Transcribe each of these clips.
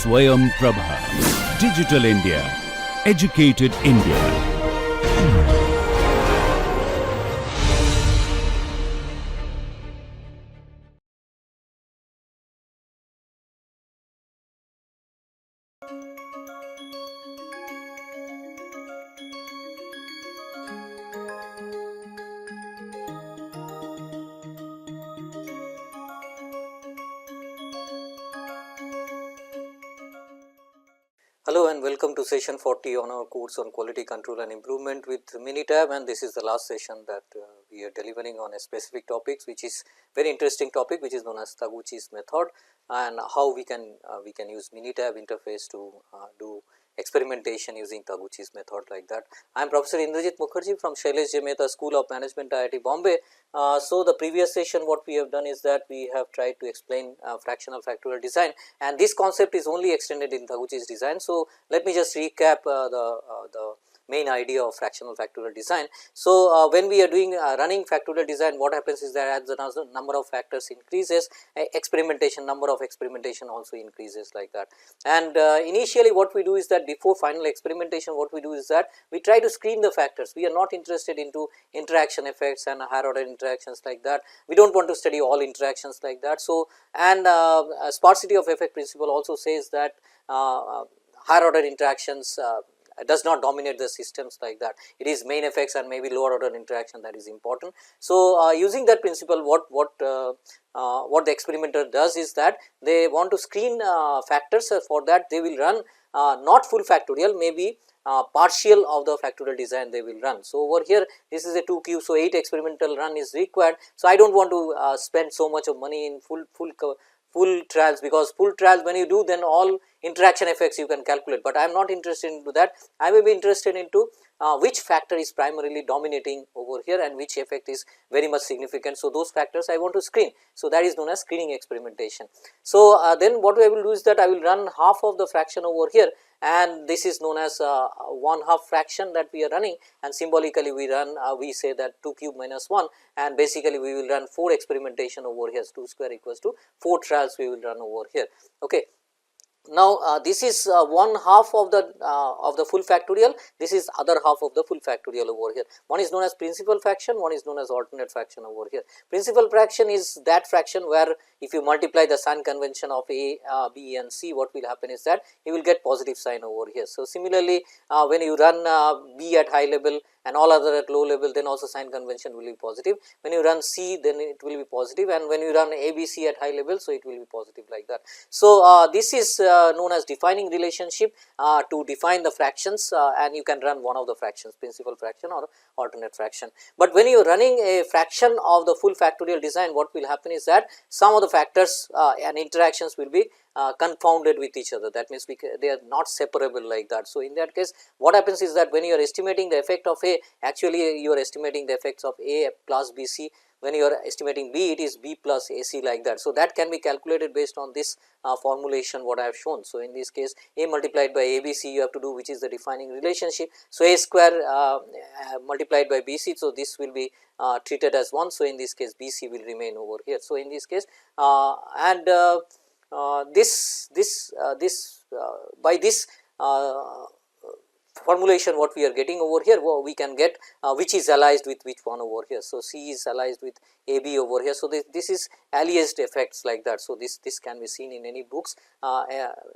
Swayam Prabha. Digital India. Educated India. Hello and welcome to session 40 on our course on quality control and improvement with MINITAB, and this is the last session that we are delivering on a specific topic which is very interesting topic, which is known as Taguchi's method, and how we can use MINITAB interface to do experimentation using Taguchi's method like that. I am Professor Indrajit Mukherjee from Shailesh J. Mehta School of Management, IIT Bombay. So, the previous session what we have done is that we have tried to explain fractional factorial design, and this concept is only extended in Taguchi's design. So, let me just recap the main idea of fractional factorial design. So, when we are doing running factorial design, what happens is that as the number of factors increases, number of experimentation also increases like that. And initially what we do is that before final experimentation, what we do is that we try to screen the factors. We are not interested into interaction effects and higher order interactions like that. We do not want to study all interactions like that. So, and sparsity of effect principle also says that higher order interactions does not dominate the systems like that. It is main effects and maybe lower order interaction that is important. So, using that principle, what the experimenter does is that they want to screen factors. For that they will run not full factorial, maybe partial of the factorial design they will run. So, over here this is a 2 cube, so 8 experimental run is required. So, I do not want to spend so much of money in full trials, because full trials when you do, then all interaction effects you can calculate, but I am not interested into that. I may be interested into which factor is primarily dominating over here and which effect is very much significant. So, those factors I want to screen. So, that is known as screening experimentation. So, then what I will do is that I will run half of the fraction over here, and this is known as 1/2 fraction that we are running, and symbolically we run we say that 2 cube minus 1, and basically we will run 4 experimentation over here. 2 square equals to 4 trials we will run over here. Okay. Now, this is 1/2 of the full factorial, this is other half of the full factorial over here. One is known as principal fraction, one is known as alternate fraction over here. Principal fraction is that fraction where if you multiply the sign convention of A, B and C, what will happen is that you will get positive sign over here. So, similarly, when you run B at high level and all other at low level, then also sign convention will be positive. When you run C, then it will be positive, and when you run ABC at high level, so it will be positive like that. So, this is known as defining relationship to define the fractions, and you can run one of the fractions, principal fraction or alternate fraction. But when you are running a fraction of the full factorial design, what will happen is that some of the factors and interactions will be confounded with each other. That means they are not separable like that. So, in that case what happens is that when you are estimating the effect of A, actually you are estimating the effects of A plus BC. When you are estimating B, it is B plus AC like that. So, that can be calculated based on this formulation what I have shown. So, in this case A multiplied by ABC you have to do, which is the defining relationship. So, A square multiplied by BC, so this will be treated as 1. So, in this case BC will remain over here. So, in this case by this formulation what we are getting over here, we can get which is allied with which one over here. So, C is allied with AB over here. So, this is aliased effects like that. So, this can be seen in any books,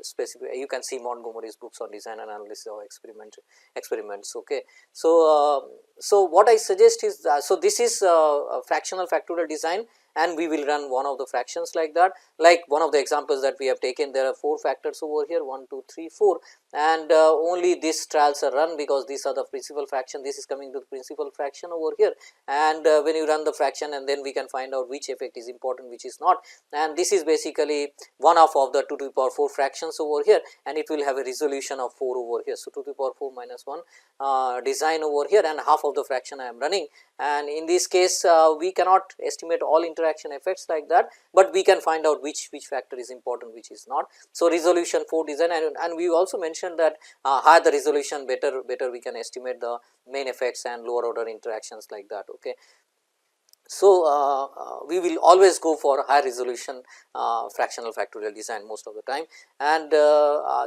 specific you can see Montgomery's books on design analysis of experiments. Okay. So, what I suggest is so this is fractional factorial design, and we will run one of the fractions like that. Like one of the examples that we have taken, there are 4 factors over here, 1, 2, 3, 4, and only these trials are run because these are the principal fraction. This is coming to the principal fraction over here, and when you run the fraction, and then we can find out which effect is important, which is not, and this is basically 1/2 of the 2 to the power 4 fractions over here, and it will have a resolution of 4 over here. So, 2 to the power 4 minus 1 design over here, and half of the fraction I am running, and in this case we cannot estimate all interaction effects like that, but we can find out which factor is important, which is not. So, resolution 4 design, and we also mentioned that higher the resolution, better we can estimate the main effects and lower order interactions like that. Okay. So, we will always go for high resolution fractional factorial design most of the time, and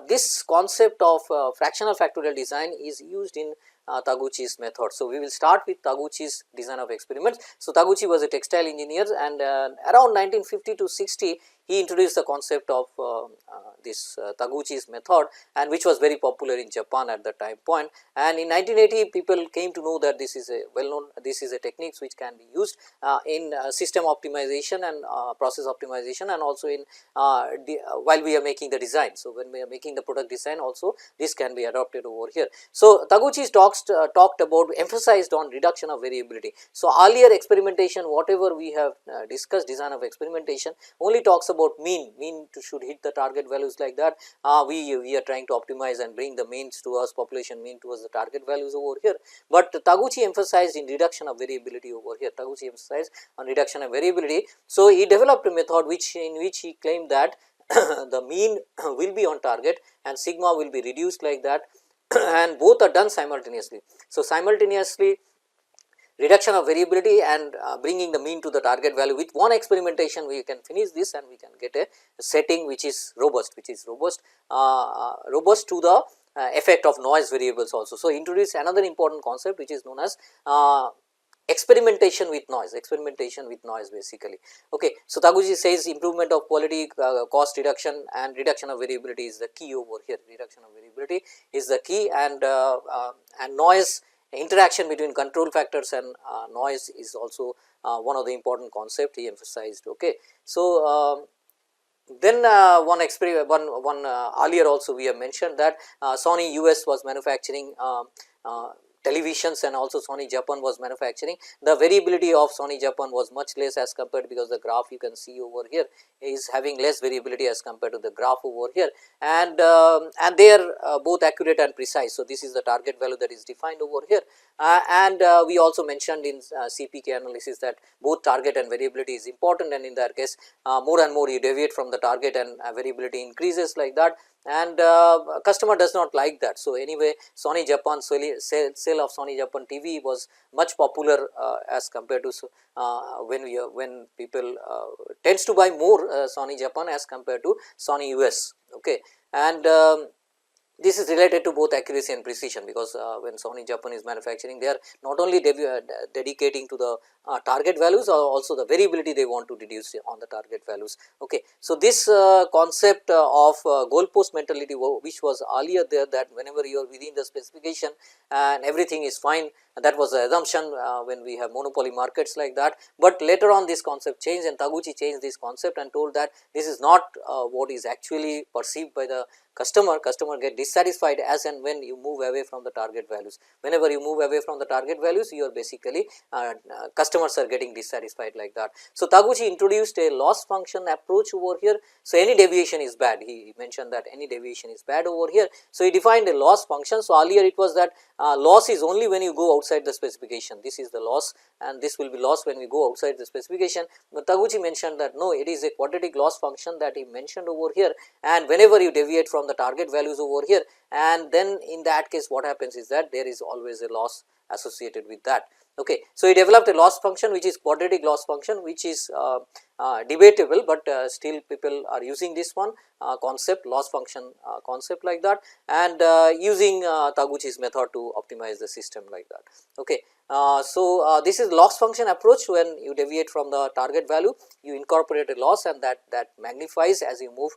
this concept of fractional factorial design is used in Taguchi's method. So, we will start with Taguchi's design of experiments. So, Taguchi was a textile engineer, and around 1950 to 60 he introduced the concept of this Taguchi's method, and which was very popular in Japan at the time point. And in 1980 people came to know that this is a well known, this is a techniques which can be used in system optimization and process optimization, and also in while we are making the design. So, when we are making the product design also this can be adopted over here. So, Taguchi talked about, emphasized on reduction of variability. So, earlier experimentation whatever we have discussed, design of experimentation only talks about mean should hit the target values like that. We are trying to optimize and bring the means towards population mean towards the target values over here, but Taguchi emphasized in reduction of variability over here. Taguchi emphasized on reduction of variability. So, he developed a method in which he claimed that the mean will be on target and sigma will be reduced like that and both are done simultaneously. So, simultaneously reduction of variability and bringing the mean to the target value. With one experimentation we can finish this and we can get a setting which is robust, robust to the effect of noise variables also. So, introduce another important concept which is known as experimentation with noise basically. Okay. So, Taguchi says improvement of quality, cost reduction and reduction of variability is the key over here. Reduction of variability is the key, and noise interaction between control factors and noise is also one of the important concept he emphasized. Okay. So, then one earlier also we have mentioned that Sony US was manufacturing televisions, and also Sony Japan was manufacturing. The variability of Sony Japan was much less as compared, because the graph you can see over here is having less variability as compared to the graph over here, and they are both accurate and precise. So, this is the target value that is defined over here, and we also mentioned in CPK analysis that both target and variability is important, and in that case more and more you deviate from the target and variability increases like that, and customer does not like that. So, anyway Sony Japan sale of Sony Japan TV was much popular as compared to when people tends to buy more Sony Japan as compared to Sony US. Okay. And this is related to both accuracy and precision, because when Sony Japan is manufacturing, they are not only dedicating to the target values, or also the variability they want to reduce on the target values. Okay. So, this concept of goalpost mentality, which was earlier there, that whenever you are within the specification and everything is fine, that was the assumption when we have monopoly markets like that, but later on this concept changed, and Taguchi changed this concept and told that this is not what is actually perceived by the customer get dissatisfied as and when you move away from the target values. Whenever you move away from the target values, you are basically customers are getting dissatisfied like that. So, Taguchi introduced a loss function approach over here. So, any deviation is bad, he mentioned that any deviation is bad over here. So, he defined a loss function. So, earlier it was that loss is only when you go outside the specification, this is the loss, and this will be loss when we go outside the specification. But Taguchi mentioned that no, it is a quadratic loss function that he mentioned over here, and whenever you deviate from the target values over here, and then in that case what happens is that there is always a loss associated with that. Okay. So, he developed a loss function which is quadratic loss function, which is debatable, but still people are using this one concept, loss function concept like that, and using Taguchi's method to optimize the system like that. Okay. So, this is loss function approach. When you deviate from the target value, you incorporate a loss, and that magnifies as you move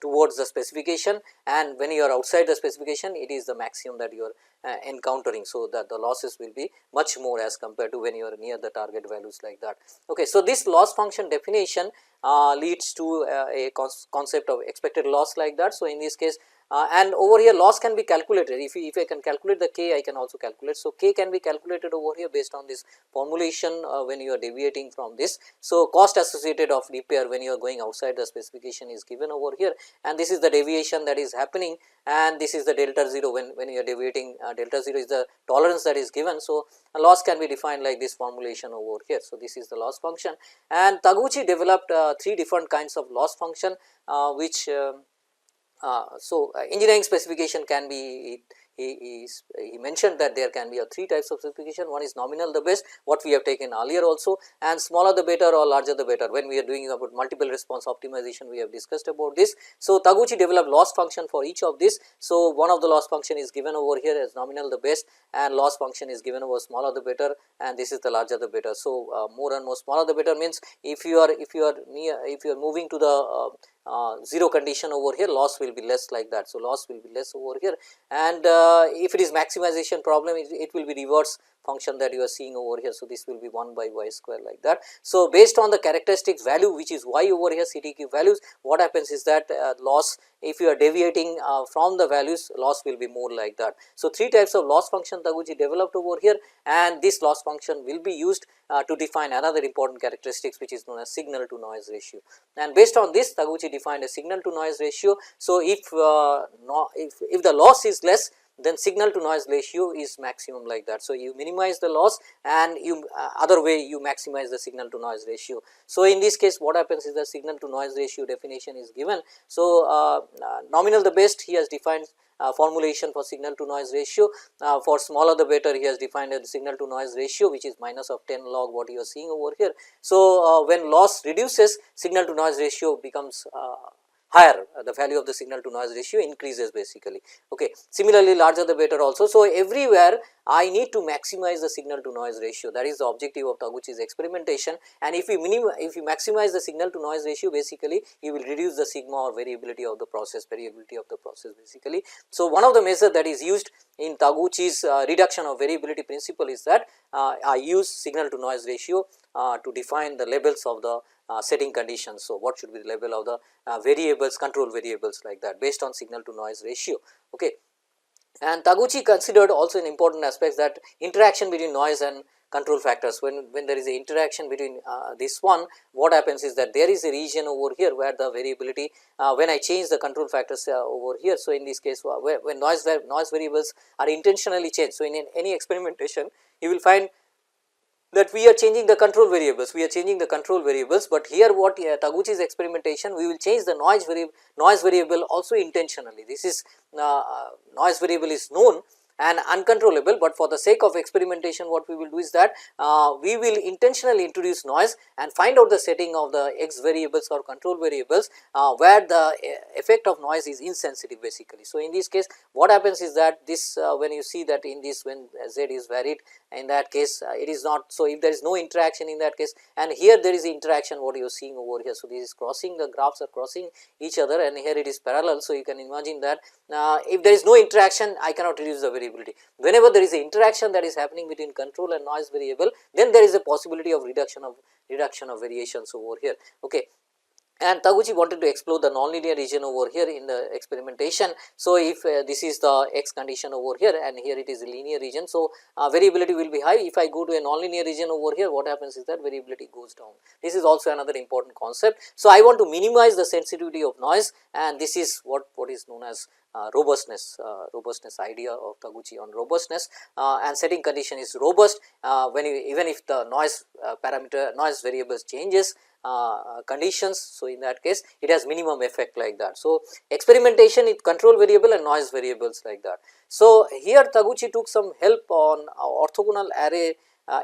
towards the specification, and when you are outside the specification, it is the maximum that you are encountering. So, that the losses will be much more as compared to when you are near the target values like that. Okay. So, this loss function definition leads to a concept of expected loss like that. So, in this case and over here loss can be calculated. If I can calculate the k, I can also calculate. So, k can be calculated over here based on this formulation when you are deviating from this. So, cost associated of repair when you are going outside the specification is given over here, and this is the deviation that is happening, and this is the delta 0 when you are deviating. Delta 0 is the tolerance that is given. So, a loss can be defined like this formulation over here. So, this is the loss function, and Taguchi developed 3 different kinds of loss function which engineering specification can be, he mentioned that there can be 3 types of specification. One is nominal the best, what we have taken earlier also, and smaller the better or larger the better. When we are doing about multiple response optimization, we have discussed about this. So, Taguchi developed loss function for each of this. So, one of the loss function is given over here as nominal the best, and loss function is given over smaller the better, and this is the larger the better. So, more and more smaller the better means if you are moving to the 0 condition over here, loss will be less like that. So, loss will be less over here, and if it is maximization problem, it will be reverse function that you are seeing over here. So, this will be 1 by y square like that. So, based on the characteristic value which is y over here, CTQ values, what happens is that loss, if you are deviating from the values, loss will be more like that. So, 3 types of loss function Taguchi developed over here, and this loss function will be used to define another important characteristics which is known as signal to noise ratio. And based on this, Taguchi defined a signal to noise ratio. So, if the loss is less, then signal to noise ratio is maximum like that. So, you minimize the loss, and you other way you maximize the signal to noise ratio. So, in this case what happens is the signal to noise ratio definition is given. So, nominal the best, he has defined formulation for signal to noise ratio. For smaller the better, he has defined a signal to noise ratio which is minus of 10 log, what you are seeing over here. So, when loss reduces, signal to noise ratio becomes higher, the value of the signal to noise ratio increases basically. Okay. Similarly, larger the better also. So, everywhere I need to maximize the signal to noise ratio, that is the objective of Taguchi's experimentation, and if you maximize the signal to noise ratio, basically you will reduce the sigma or variability of the process basically. So, one of the measures that is used in Taguchi's reduction of variability principle is that I use signal to noise ratio to define the labels of the setting conditions. So, what should be the label of the variables, control variables like that based on signal to noise ratio. Okay. And Taguchi considered also an important aspect, that interaction between noise and control factors. When there is a interaction between this one, what happens is that there is a region over here where the variability, when I change the control factors over here. So, in this case when noise variables are intentionally changed. So, in any experimentation you will find that we are changing the control variables, but here what Taguchi's experimentation, we will change the noise variable also intentionally. This is noise variable is known and uncontrollable, but for the sake of experimentation what we will do is that we will intentionally introduce noise and find out the setting of the x variables or control variables where the effect of noise is insensitive basically. So, in this case what happens is that this when you see that in this, when z is varied, in that case it is not. So, if there is no interaction in that case, and here there is interaction, what you are seeing over here. So, this is crossing, the graphs are crossing each other, and here it is parallel. So, you can imagine that if there is no interaction, I cannot reduce the variability. Whenever there is an interaction that is happening between control and noise variable, then there is a possibility of reduction of variations over here. Okay. And Taguchi wanted to explore the nonlinear region over here in the experimentation. So, if this is the x condition over here and here it is a linear region. So, variability will be high. If I go to a nonlinear region over here, what happens is that variability goes down. This is also another important concept. So, I want to minimize the sensitivity of noise, and this is what is known as robustness idea of Taguchi on robustness, and setting condition is robust when even if the noise noise variables changes conditions. So, in that case it has minimum effect like that. So, experimentation with control variable and noise variables like that. So, here Taguchi took some help on orthogonal array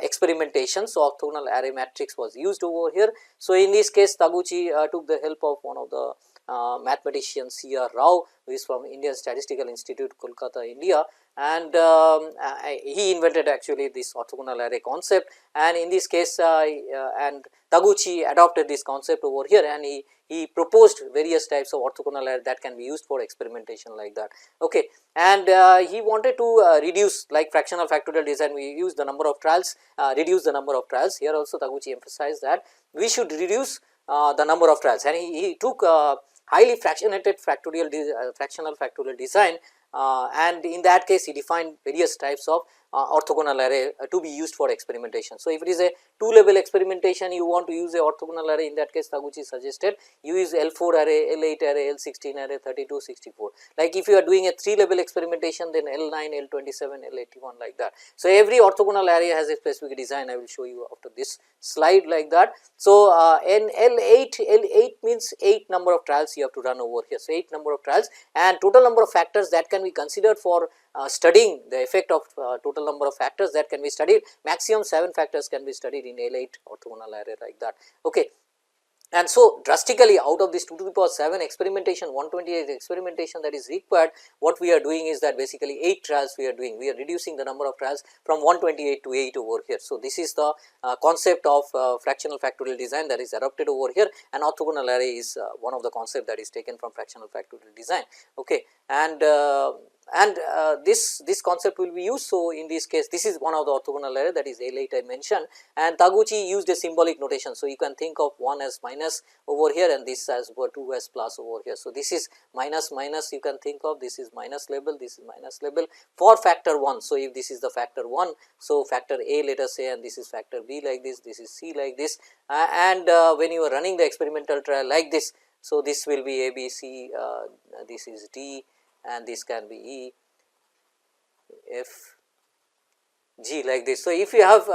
experimentation. So, orthogonal array matrix was used over here. So, in this case Taguchi took the help of one of the mathematician C.R. Rao, who is from Indian Statistical Institute, Kolkata, India, and he invented actually this orthogonal array concept, and in this case and Taguchi adopted this concept over here, and he proposed various types of orthogonal array that can be used for experimentation like that. Okay. And he wanted to reduce, like fractional factorial design, we use the number of trials, reduce the number of trials. Here also Taguchi emphasized that we should reduce the number of trials, and he took highly fractionated fractional factorial design, and in that case he defined various types of orthogonal array to be used for experimentation. So, if it is a 2-level experimentation, you want to use a orthogonal array, in that case Taguchi suggested you use L4 array, L8 array, L16 array, 32, 64. Like if you are doing a 3-level experimentation, then L9, L27, L81 like that. So, every orthogonal array has a specific design, I will show you after this slide like that. So, in L8 means 8 number of trials you have to run over here. So, 8 number of trials, and total number of factors that can be considered for studying the effect of total number of factors that can be studied, maximum 7 factors can be studied in L8 orthogonal array like that. Okay. And so, drastically out of this 2 to the power 7 experimentation, 128 experimentation that is required, what we are doing is that basically 8 trials we are doing, we are reducing the number of trials from 128 to 8 over here. So, this is the concept of fractional factorial design that is adopted over here, and orthogonal array is one of the concept that is taken from fractional factorial design. Okay. And this concept will be used. So, in this case this is one of the orthogonal array, that is L8 I mentioned, and Taguchi used a symbolic notation. So, you can think of 1 as minus over here and this as 2 as plus over here. So, this is minus minus, you can think of this is minus label, this is minus label for factor 1. So, if this is the factor 1, so factor A let us say, and this is factor B like this is C like this, and when you are running the experimental trial like this, so this will be A, B, C, this is D, and this can be E, F, G like this. So, if you have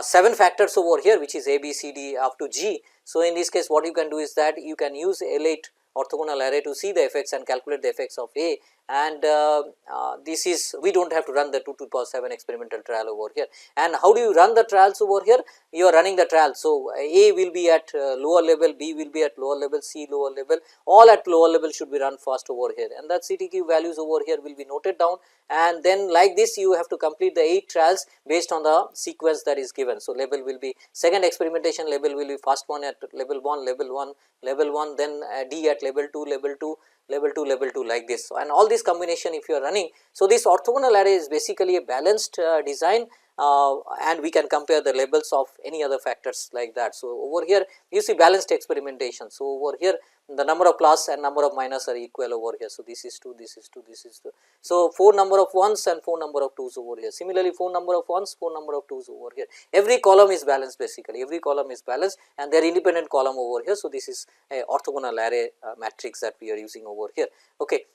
7 factors over here, which is A, B, C, D up to G. So, in this case what you can do is that you can use L8 orthogonal array to see the effects and calculate the effects of A, and this is, we do not have to run the 2 to the power 7 experimental trial over here. And how do you run the trials over here? You are running the trial. So, A will be at lower level, B will be at lower level, C lower level, all at lower level should be run first over here, and that CTQ values over here will be noted down, and then like this you have to complete the 8 trials based on the sequence that is given. So, level will be second experimentation, level will be first one at level 1, level 1, then D at level 2, level 2, level 2 like this. So, and all this combination if you are running. So, this orthogonal array is basically a balanced design, and we can compare the labels of any other factors like that. So, over here you see balanced experimentation. So, over here the number of plus and number of minus are equal over here. So, this is 2, this is 2, this is 2. So, 4 number of 1s and 4 number of 2s over here. Similarly, 4 number of 1s, 4 number of 2s over here. Every column is balanced basically, every column is balanced and they are independent column over here. So, this is a orthogonal array matrix that we are using over here. Okay.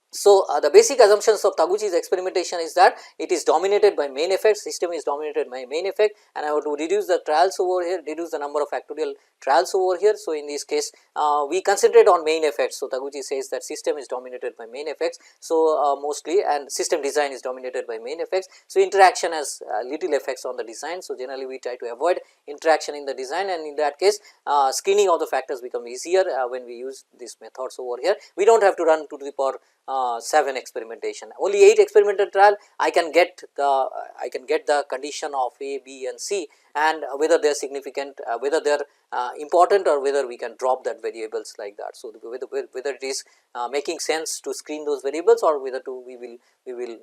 So, the basic assumptions of Taguchi's experimentation is that it is dominated by main effect, system is dominated by main effect, and I have to reduce the trials over here, reduce the number of factorial trials over here. So, in this case we concentrate on main effects. So, Taguchi says that system is dominated by main effects. So, mostly, and system design is dominated by main effects. So, interaction has little effects on the design. So, generally we try to avoid interaction in the design, and in that case screening of the factors become easier when we use these methods over here. We do not have to run 2 to the power 7 experimentation, only 8 experimental trial I can get the condition of A, B and C, and whether they are significant, whether they are important, or whether we can drop that variables like that. So, whether it is making sense to screen those variables, or whether we will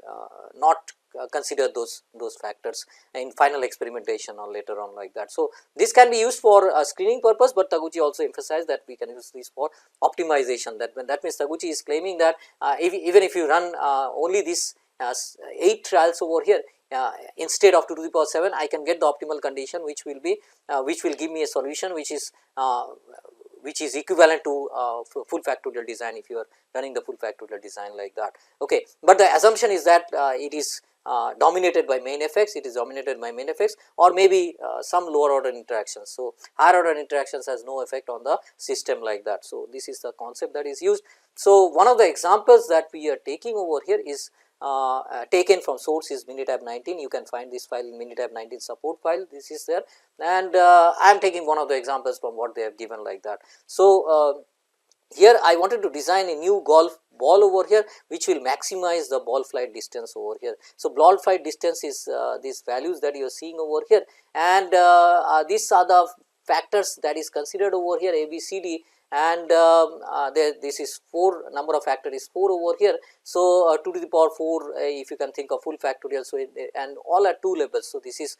not consider those factors in final experimentation or later on like that. So, this can be used for screening purpose, but Taguchi also emphasized that we can use this for optimization. That means Taguchi is claiming that even if you run only these 8 trials over here, instead of 2 to the power 7, I can get the optimal condition which will be which will give me a solution which is equivalent to full factorial design if you are running the full factorial design like that. Okay. But the assumption is that it is dominated by main effects, it is dominated by main effects, or maybe some lower order interactions. So, higher order interactions has no effect on the system like that. So, this is the concept that is used. So, one of the examples that we are taking over here is taken from source is MINITAB 19. You can find this file in MINITAB 19 support file, this is there, and I am taking one of the examples from what they have given like that. So, here I wanted to design a new golf ball over here which will maximize the ball flight distance over here. So, ball flight distance is these values that you are seeing over here, and these are the factors that is considered over here, A, B, C, D, and this is 4, number of factor is 4 over here. So, 2 to the power 4 if you can think of full factorial. So, and all at 2 levels. So, this is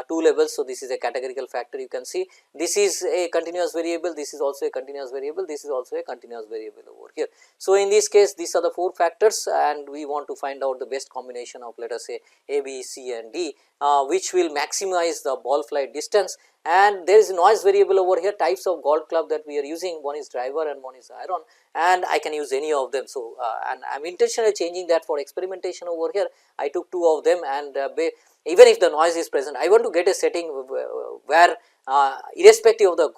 2 levels. So, this is a categorical factor, you can see this is a continuous variable, this is also a continuous variable, this is also a continuous variable over here. So, in this case these are the 4 factors, and we want to find out the best combination of, let us say, A, B, C and D which will maximize the ball flight distance. And there is a noise variable over here, types of golf club that we are using, one is driver and one is iron, and I can use any of them. So, and I am intentionally changing that for experimentation over here. I took 2 of them, and even if the noise is present, I want to get a setting where irrespective of the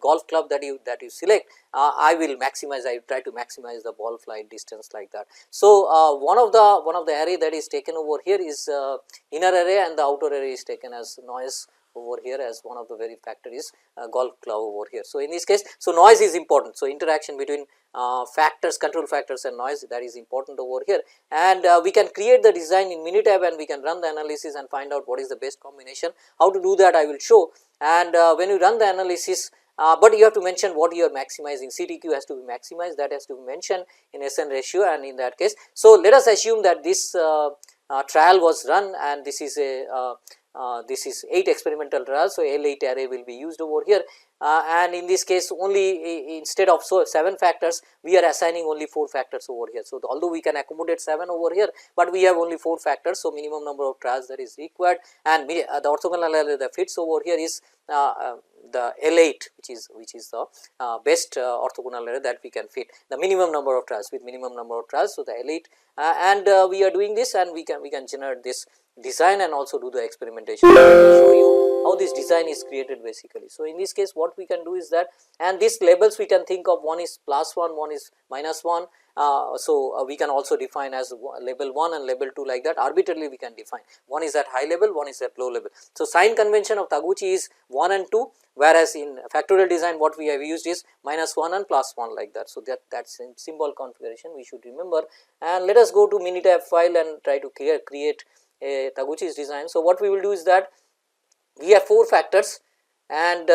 golf club that you select, I will maximize, I try to maximize the ball flight distance like that. So, one of the array that is taken over here is inner array, and the outer array is taken as noise over here as one of the very factor is golf club over here. So, in this case, so noise is important. So, interaction between factors, control factors and noise, that is important over here, and we can create the design in MINITAB and we can run the analysis and find out what is the best combination. How to do that I will show, and when you run the analysis, but you have to mention what you are maximizing. CTQ has to be maximized, that has to be mentioned in SN ratio, and in that case. So, let us assume that this trial was run, and this is a this is 8 experimental trials. So, L8 array will be used over here, and in this case only instead of 7 factors we are assigning only 4 factors over here. So, although we can accommodate 7 over here, but we have only 4 factors. So, minimum number of trials that is required, and the orthogonal array that fits over here is the L8, which is the best orthogonal array that we can fit the minimum number of trials with minimum number of trials. So, the L8 and we are doing this, and we can generate this design and also do the experimentation. I will show you how this design is created basically. So, in this case what we can do is that, and these labels we can think of, one is +1, one is -1. So, we can also define as label 1 and label 2 like that, arbitrarily we can define, one is at high level, one is at low level. So, sign convention of Taguchi is 1 and 2, whereas in factorial design what we have used is -1 and +1 like that. So, that's in symbol configuration we should remember, and let us go to MINITAB file and try to create a Taguchi's design. So, what we will do is that we have 4 factors, and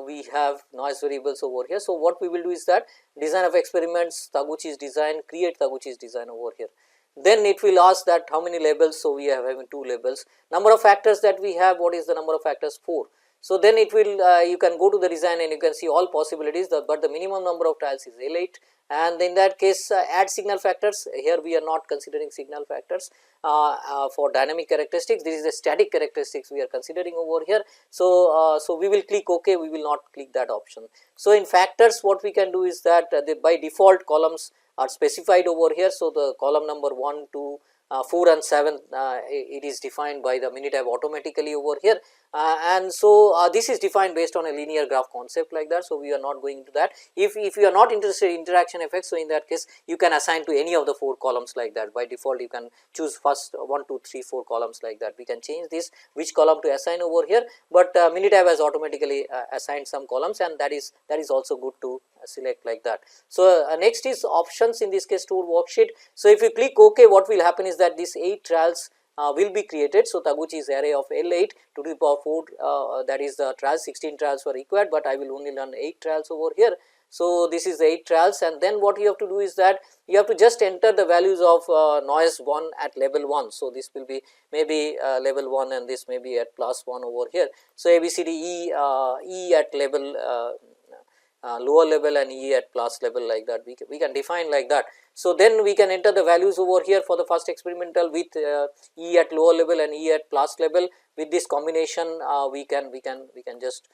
we have noise variables over here. So, what we will do is that design of experiments, Taguchi's design, create Taguchi's design over here. Then it will ask that how many labels. So, we have having 2 labels. Number of factors that we have, what is the number of factors? 4. So, then it will you can go to the design and you can see all possibilities, but the minimum number of trials is L8, and in that case add signal factors. Here we are not considering signal factors for dynamic characteristics. This is the static characteristics we are considering over here. So, so we will click OK, we will not click that option. So, in factors what we can do is that by default columns are specified over here. So, the column number 1, 2, 4 and 7 it is defined by the MINITAB automatically over here, and so this is defined based on a linear graph concept like that. So, we are not going into that. If you are not interested in interaction effects, so in that case you can assign to any of the 4 columns like that. By default you can choose first 1, 2, 3, 4 columns like that. We can change this which column to assign over here, but MINITAB has automatically assigned some columns, and that is also good to select like that. So, next is options, in this case tool worksheet. So, if you click OK, what will happen is that these 8 trials will be created. So, Taguchi's array of L8 to the power 4 that is the trials, 16 trials were required, but I will only run 8 trials over here. So, this is the 8 trials, and then what you have to do is that you have to just enter the values of noise 1 at level 1. So, this will be maybe level 1 and this may be at +1 over here. So, ABCD E at level lower level and E at plus level like that, we can define like that. So, then we can enter the values over here for the first experimental with E at lower level and E at plus level. With this combination we can just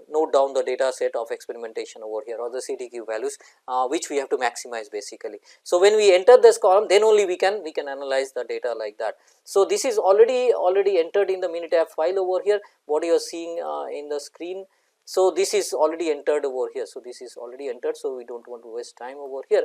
note down the data set of experimentation over here, or the CTQ values which we have to maximize basically. So, when we enter this column, then only we can analyze the data like that. So, this is already entered in the MINITAB file over here, what you are seeing in the screen. So, this is already entered over here. So, this is already entered. So, we do not want to waste time over here.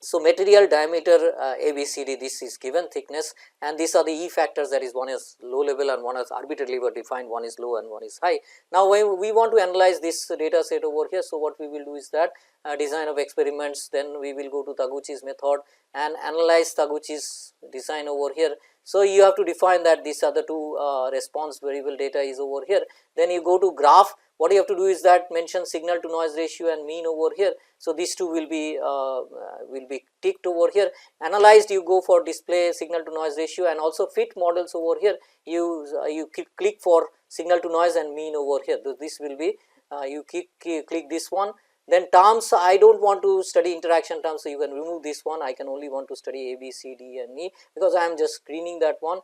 So, material diameter ABCD, this is given thickness, and these are the E factors, that is one is low level and one is arbitrarily were defined, one is low and one is high. Now, when we want to analyze this data set over here, so what we will do is that design of experiments, then we will go to Taguchi's method and analyze Taguchi's design over here. So, you have to define that these are the 2 response variable data is over here. Then you go to graph. What you have to do is that mention signal to noise ratio and mean over here. So, these 2 will be ticked over here. Analyzed, you go for display signal to noise ratio, and also fit models over here. You click for signal to noise and mean over here. So, this will be you click this one. Then terms, I do not want to study interaction terms, so you can remove this one. I can only want to study A, B, C, D and E, because I am just screening that one.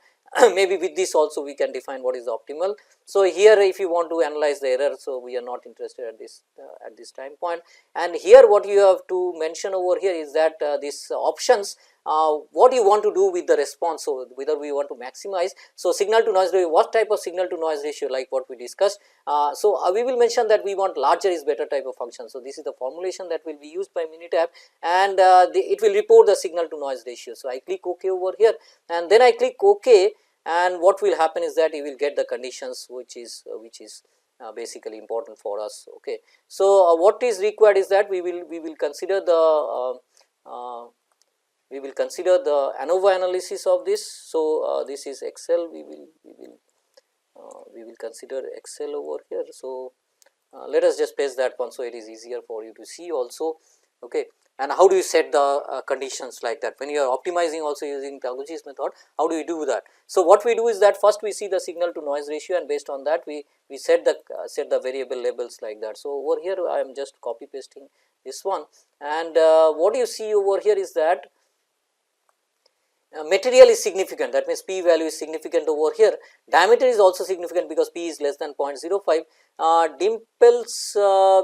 Maybe with this also we can define what is optimal. So, here if you want to analyze the error, so we are not interested at this time point. And here what you have to mention over here is that this options, what you want to do with the response. So, whether we want to maximize. So, signal to noise ratio, what type of signal to noise ratio, like what we discussed. We will mention that we want larger is better type of function. So, this is the formulation that will be used by MINITAB, and it will report the signal to noise ratio. So, I click OK over here, and then I click OK, and what will happen is that you will get the conditions which is basically important for us. Okay. So, what is required is that we will consider the ANOVA analysis of this. So, this is Excel. We will consider Excel over here. So, let us just paste that one, so it is easier for you to see also. Okay. And how do you set the conditions like that when you are optimizing also using Taguchi's method? How do you do that? So, what we do is that first we see the signal to noise ratio, and based on that we set the variable labels like that. So, over here I am just copy pasting this one, and what you see over here is that material is significant, that means p value is significant over here. Diameter is also significant because p is less than 0.05. Dimples,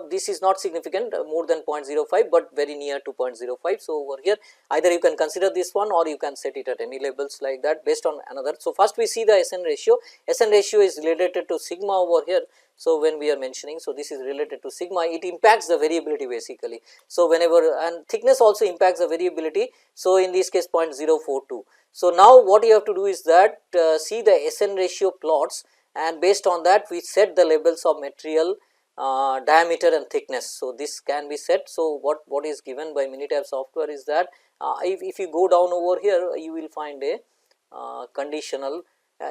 this is not significant, more than 0.05, but very near to 0.05. So, over here either you can consider this one or you can set it at any labels like that based on another. So, first we see the SN ratio. SN ratio is related to sigma over here. So, when we are mentioning, so this is related to sigma, it impacts the variability basically. So, whenever, and thickness also impacts the variability. So, in this case 0.042. So, now what you have to do is that see the SN ratio plots, and based on that we set the labels of material, diameter and thickness. So, this can be set. So, what is given by MINITAB software is that if you go down over here, you will find a conditional,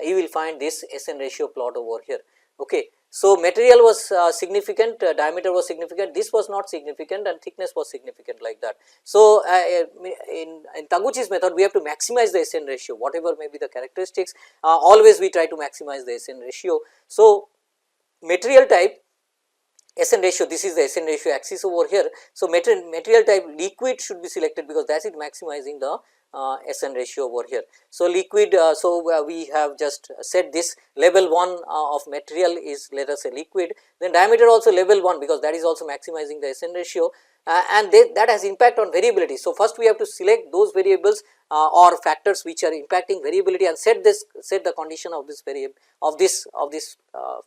you will find this SN ratio plot over here. Okay. So, material was significant, diameter was significant, this was not significant, and thickness was significant like that. So, in Taguchi's method we have to maximize the SN ratio, whatever may be the characteristics, always we try to maximize the SN ratio. So, material type SN ratio, this is the SN ratio axis over here. So, material type liquid should be selected because that is maximizing the SN ratio over here. So, liquid, we have just said this level 1 of material is, let us say, liquid, then diameter also level 1 because that is also maximizing the SN ratio, and that has impact on variability. So, first we have to select those variables or factors which are impacting variability and set the condition of this variable of this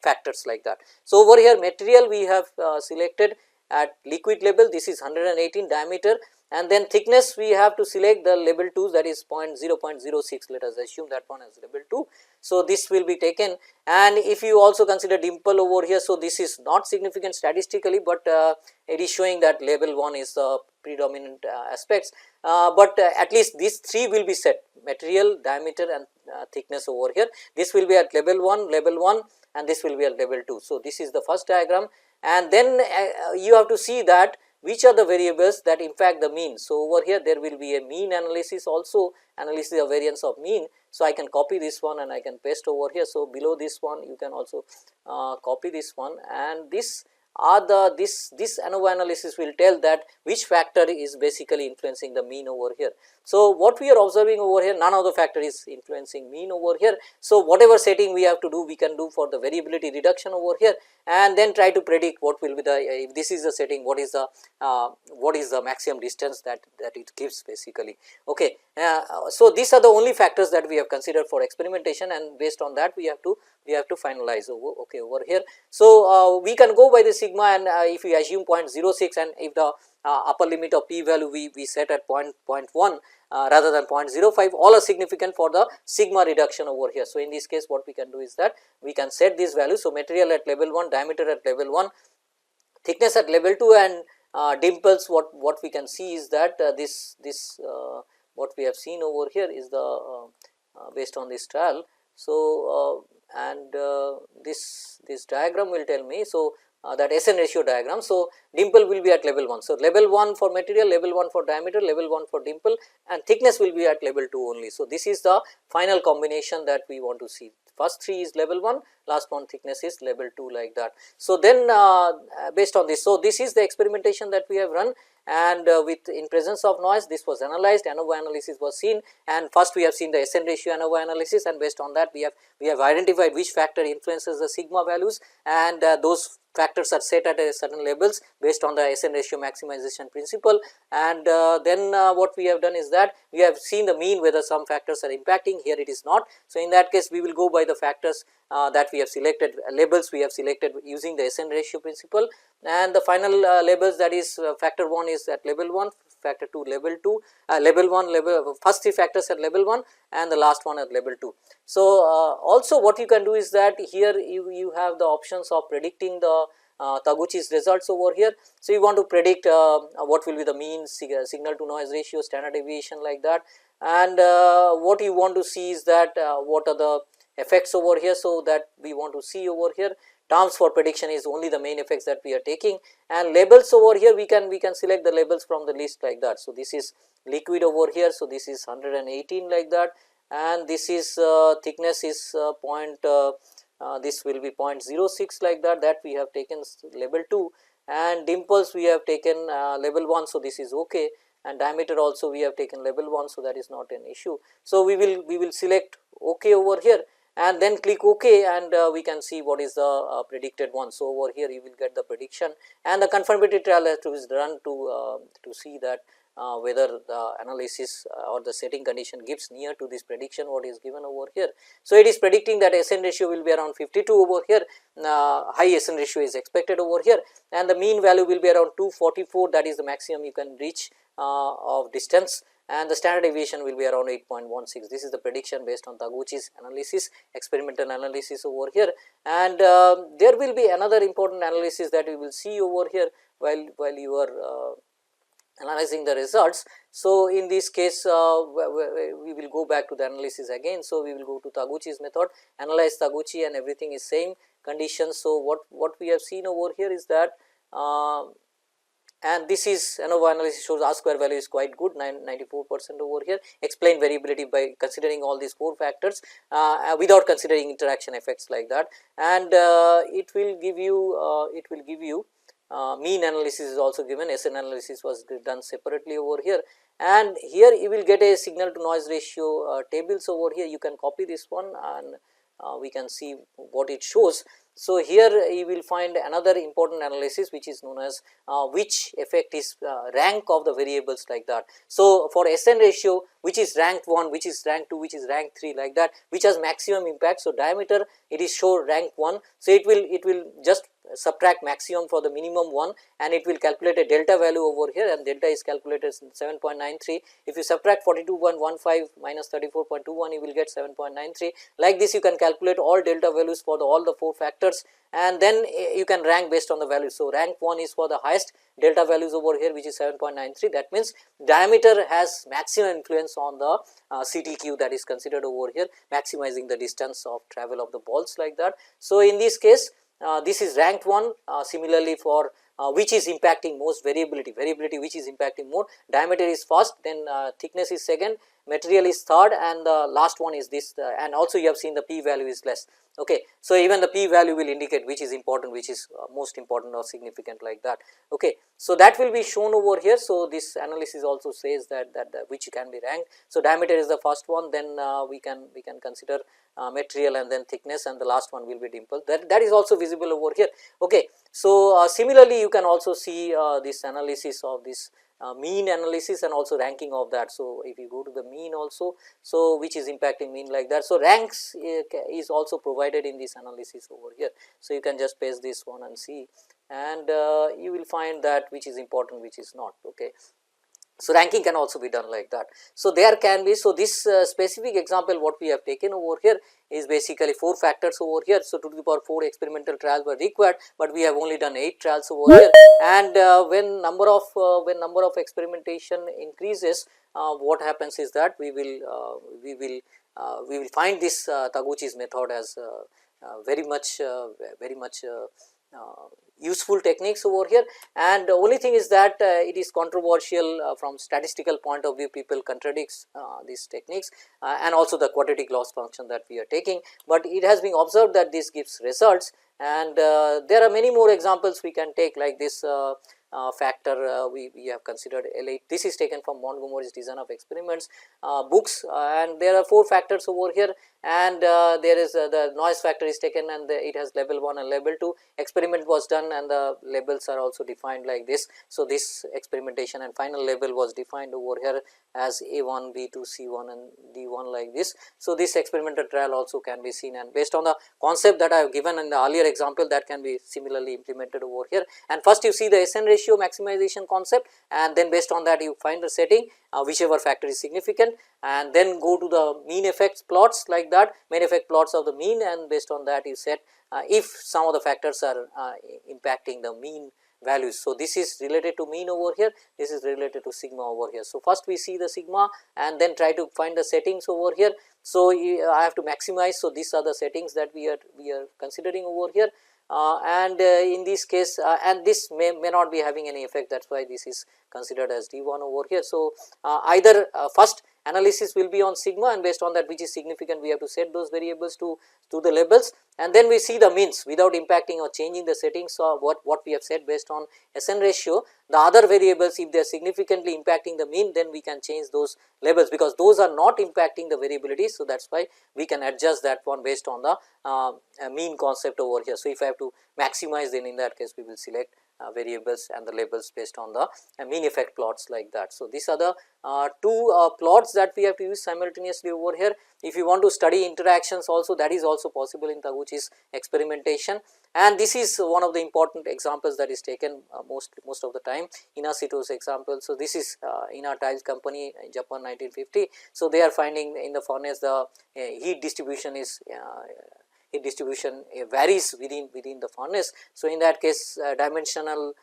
factors like that. So, over here material we have selected at liquid level, this is 118 diameter, and then thickness we have to select the level 2, that is 0.06, let us assume that one as level 2. So, this will be taken, and if you also consider dimple over here, so this is not significant statistically, but it is showing that level 1 is the predominant aspects, but at least these 3 will be set, material, diameter and thickness over here. This will be at level 1, and this will be at level 2. So, this is the first diagram, and then you have to see that which are the variables that impact the mean. So, over here there will be a mean analysis also, analysis of variance of mean. So, I can copy this one and I can paste over here. So, below this one you can also copy this one, and this are this ANOVA analysis will tell that which factor is basically influencing the mean over here. So, what we are observing over here, none of the factor is influencing mean over here. So, whatever setting we have to do, we can do for the variability reduction over here, and then try to predict what will be the, if this is the setting, what is the maximum distance that it gives basically. Okay. So, these are the only factors that we have considered for experimentation, and based on that we have to finalize over here. So, we can go by the sigma, and if we assume 0.06, and if the upper limit of p value we set at 0.1 rather than 0.05, all are significant for the sigma reduction over here. So, in this case what we can do is that we can set this value. So, material at level 1, diameter at level 1, thickness at level 2, and dimples, what we can see is that what we have seen over here is the based on this trial. So, this diagram will tell me, so that SN ratio diagram. So, dimple will be at level 1. So, level 1 for material, level 1 for diameter, level 1 for dimple, and thickness will be at level 2 only. So, this is the final combination that we want to see. First 3 is level 1, last one thickness is level 2 like that. So, then based on this, so this is the experimentation that we have run, and with in presence of noise this was analyzed, ANOVA analysis was seen, and first we have seen the SN ratio ANOVA analysis, and based on that we have identified which factor influences the sigma values, and those factors are set at a certain levels based on the SN ratio maximization principle, and then what we have done is that we have seen the mean whether some factors are impacting. Here it is not. So, in that case we will go by the factors that we have selected, labels we have selected using the SN ratio principle, and the final labels, that is factor 1 is at level 1, factor 2 level 2, level 1 level, first 3 factors at level 1 and the last one at level 2. So, also what you can do is that here you have the options of predicting the Taguchi's results over here. So, you want to predict what will be the mean signal to noise ratio, standard deviation, like that, and what you want to see is that what are the effects over here. So, that we want to see over here terms for prediction is only the main effects that we are taking, and labels over here we can select the labels from the list like that. So, this is liquid over here. So, this is 118 like that, and this is thickness is this will be 0.06 like that we have taken label 2, and dimples we have taken label 1. So, this is okay, and diameter also we have taken label 1. So, that is not an issue. So, we will select OK over here and then click OK, and we can see what is the predicted one. So, over here you will get the prediction, and the confirmatory trial has to be done to see that whether the analysis or the setting condition gives near to this prediction what is given over here. So, it is predicting that SN ratio will be around 52 over here, high SN ratio is expected over here, and the mean value will be around 244, that is the maximum you can reach of distance, and the standard deviation will be around 8.16. This is the prediction based on Taguchi's analysis, experimental analysis over here, and there will be another important analysis that we will see over here while you are analyzing the results. So, in this case we will go back to the analysis again. So, we will go to Taguchi's method, analyze Taguchi, and everything is same conditions. So, what we have seen over here is that and this is ANOVA analysis shows R square value is quite good, 94% over here, explain variability by considering all these 4 factors without considering interaction effects like that, and it will give you mean analysis is also given, SN analysis was done separately over here, and here you will get a signal to noise ratio tables over here. You can copy this one, and we can see what it shows. So, here you will find another important analysis which is known as which effect is rank of the variables like that. So, for SN ratio, which is rank 1, which is rank 2, which is rank 3 like that, which has maximum impact. So, diameter it is show rank 1. So, it will just subtract maximum for the minimum one, and it will calculate a delta value over here, and delta is calculated 7.93. If you subtract 42.15 minus 34.21, you will get 7.93. Like this you can calculate all delta values for all the 4 factors, and then you can rank based on the values. So, rank 1 is for the highest delta values over here, which is 7.93. that means diameter has maximum influence on the CTQ that is considered over here, maximizing the distance of travel of the balls like that. So, in this case this is ranked 1. Similarly, for which is impacting most variability which is impacting more, diameter is first, then thickness is second, material is third, and the last one is this, and also you have seen the p value is less. Okay. So, even the p value will indicate which is important, which is most important or significant like that. Okay. So, that will be shown over here. So, this analysis also says that which can be ranked. So, diameter is the first one, then we can consider material, and then thickness, and the last one will be dimple. That is also visible over here. Okay. So, similarly you can also see this analysis of this mean analysis and also ranking of that. So, if you go to the mean also, so which is impacting mean like that. So, ranks is also provided in this analysis over here. So, you can just paste this one and see, and you will find that which is important, which is not. Okay. So, ranking can also be done like that. So, there can be, so this specific example what we have taken over here is basically 4 factors over here. So, 2 to the power 4 experimental trials were required, but we have only done 8 trials over here, and when number of experimentation increases, what happens is that we will find this Taguchi's method as very much useful techniques over here, and the only thing is that it is controversial from statistical point of view. People contradicts these techniques and also the quadratic loss function that we are taking, but it has been observed that this gives results, and there are many more examples we can take, like this factor we have considered L8. This is taken from Montgomery's Design of Experiments books, and there are 4 factors over here, and there is the noise factor is taken, and it has level 1 and level 2. Experiment was done and the labels are also defined like this. So, this experimentation and final label was defined over here as A1, B2, C1 and D1 like this. So, this experimental trial also can be seen, and based on the concept that I have given in the earlier example, that can be similarly implemented over here. And first you see the SN ratio maximization concept, and then based on that you find the setting whichever factor is significant, and then go to the mean effects plots like that, mean effect plots of the mean, and based on that you set if some of the factors are impacting the mean values. So, this is related to mean over here, this is related to sigma over here. So, first we see the sigma and then try to find the settings over here. So, I have to maximize. So, these are the settings that we are considering over here. And in this case and this may not be having any effect, that is why this is considered as D1 over here. So, either first analysis will be on sigma, and based on that which is significant we have to set those variables to the labels, and then we see the means without impacting or changing the settings. So, what we have said based on SN ratio, the other variables if they are significantly impacting the mean, then we can change those labels, because those are not impacting the variability. So, that is why we can adjust that one based on the mean concept over here. So, if I have to maximize, then in that case we will select variables and the labels based on the mean effect plots like that. So, these are the 2 plots that we have to use simultaneously over here. If you want to study interactions also, that is also possible in Taguchi's experimentation, and this is one of the important examples that is taken most of the time, Inasito's example. So, this is Ina Tiles company in Japan 1950. So, they are finding in the furnace the heat distribution is varies within the furnace. So, in that case dimensional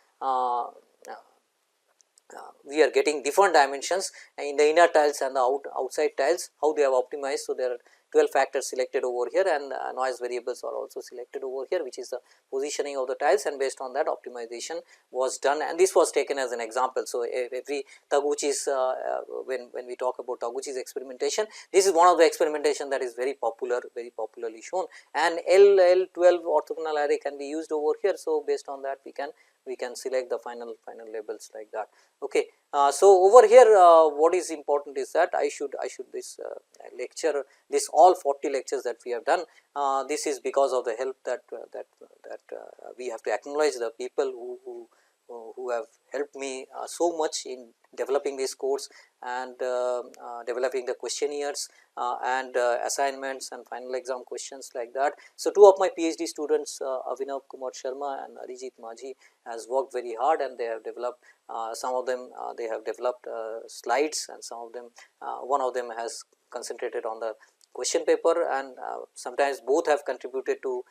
we are getting different dimensions in the inner tiles and the outside tiles, how they have optimized. So, there are 12 factors selected over here, and noise variables are also selected over here, which is the positioning of the tiles, and based on that optimization was done, and this was taken as an example. So, every Taguchi's when we talk about Taguchi's experimentation, this is one of the experimentation that is very popularly shown, and L12 orthogonal array can be used over here. So, based on that we can select the final labels like that. Okay. So, over here what is important is that I should this lecture, this all 40 lectures that we have done, this is because of the help that we have to acknowledge the people who have helped me so much in developing this course, and developing the questionnaires and assignments and final exam questions like that. So, 2 of my PhD students Avinav Kumar Sharma and Arijit Majhi has worked very hard, and they have developed some of them they have developed slides, and some of them one of them has concentrated on the question paper, and sometimes both have contributed to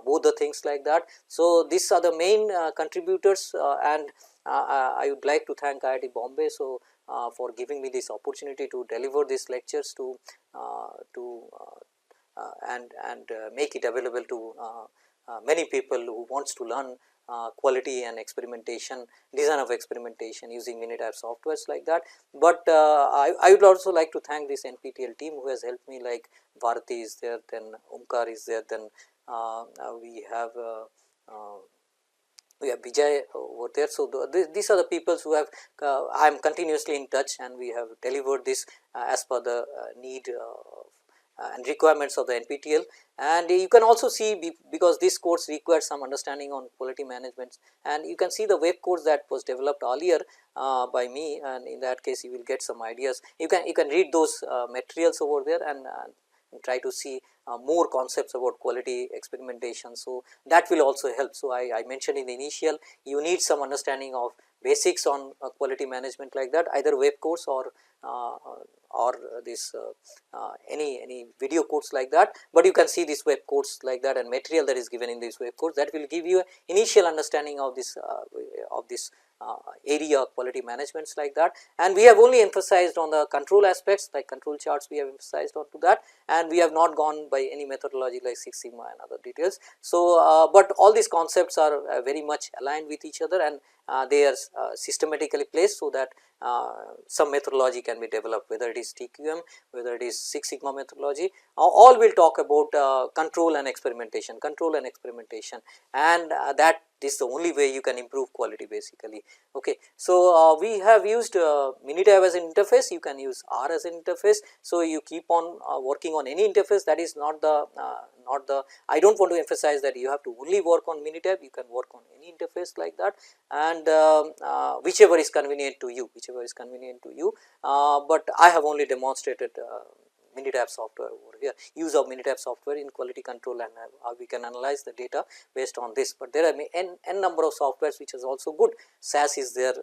both the things like that. So, these are the main contributors, and I would like to thank IIT Bombay for giving me this opportunity to deliver these lectures and make it available to many people who wants to learn quality and experimentation, design of experimentation using MINITAB softwares like that. But I would also like to thank this NPTEL team who has helped me, like Bharati is there, then Omkar is there, then we have Vijay over there. So, these are the people who have I am continuously in touch, and we have delivered this as per the need and requirements of the NPTEL. And you can also see, because this course requires some understanding on quality management, and you can see the web course that was developed earlier by me, and in that case you will get some ideas. You can read those materials over there and try to see more concepts about quality experimentation. So, that will also help. So, I mentioned in the initial, you need some understanding of basics on quality management like that, either web course or this any video course like that, but you can see this web course like that, and material that is given in this web course that will give you initial understanding of this area quality managements like that. And we have only emphasized on the control aspects, like control charts we have emphasized on to that, and we have not gone by any methodology like Six Sigma and other details. So, but all these concepts are very much aligned with each other, and they are systematically placed, so that some methodology can be developed, whether it is TQM, whether it is Six Sigma methodology. All will talk about control and experimentation, and that This is the only way you can improve quality basically. Okay. So, we have used MINITAB as an interface, you can use R as an interface. So, you keep on working on any interface, that is not the I do not want to emphasize that you have to only work on MINITAB, you can work on any interface like that, and whichever is convenient to you, but I have only demonstrated MINITAB software over here, use of MINITAB software in quality control, and we can analyze the data based on this. But there are n number of softwares which is also good. SAS is there,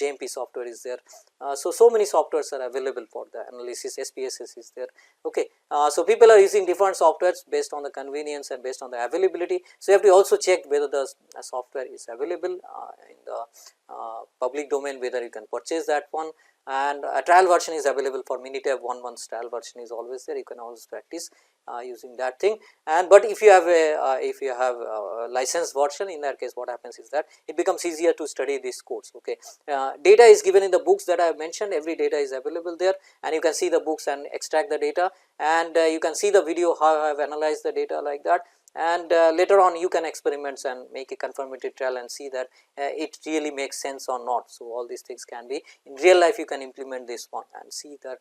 JMP software is there. So many softwares are available for the analysis, SPSS is there. Okay. So people are using different softwares based on the convenience and based on the availability. So you have to also check whether the software is available in the public domain, whether you can purchase that one. And a trial version is available for MINITAB, 1 month trial version is always there, you can always practice using that thing. And but if you have a licensed version, in that case what happens is that it becomes easier to study this course. Okay. Data is given in the books that I have mentioned, every data is available there, and you can see the books and extract the data, and you can see the video how I have analyzed the data like that. And later on you can experiment and make a confirmatory trial and see that it really makes sense or not. So, all these things can be in real life, you can implement this one and see that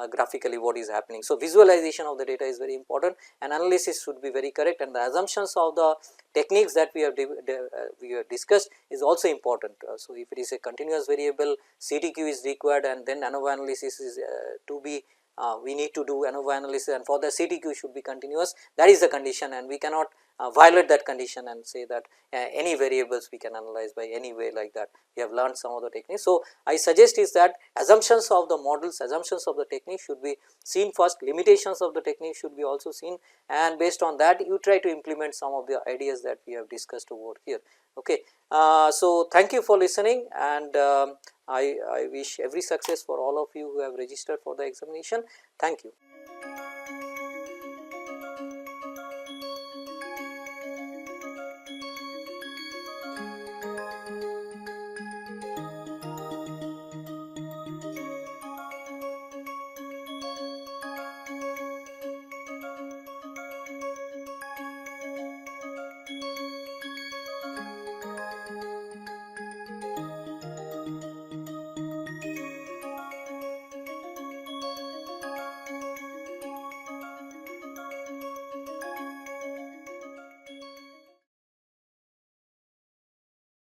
graphically what is happening. So, visualization of the data is very important, and analysis should be very correct, and the assumptions of the techniques that we have discussed is also important. So, if it is a continuous variable, CTQ is required, and then ANOVA analysis is to be we need to do ANOVA analysis, and for the CTQ should be continuous, that is the condition, and we cannot violate that condition and say that any variables we can analyze by any way like that. We have learned some of the techniques. So, I suggest is that assumptions of the models, assumptions of the technique should be seen first, limitations of the technique should be also seen, and based on that you try to implement some of the ideas that we have discussed over here. Okay. So, thank you for listening, and I wish every success for all of you who have registered for the examination. Thank you.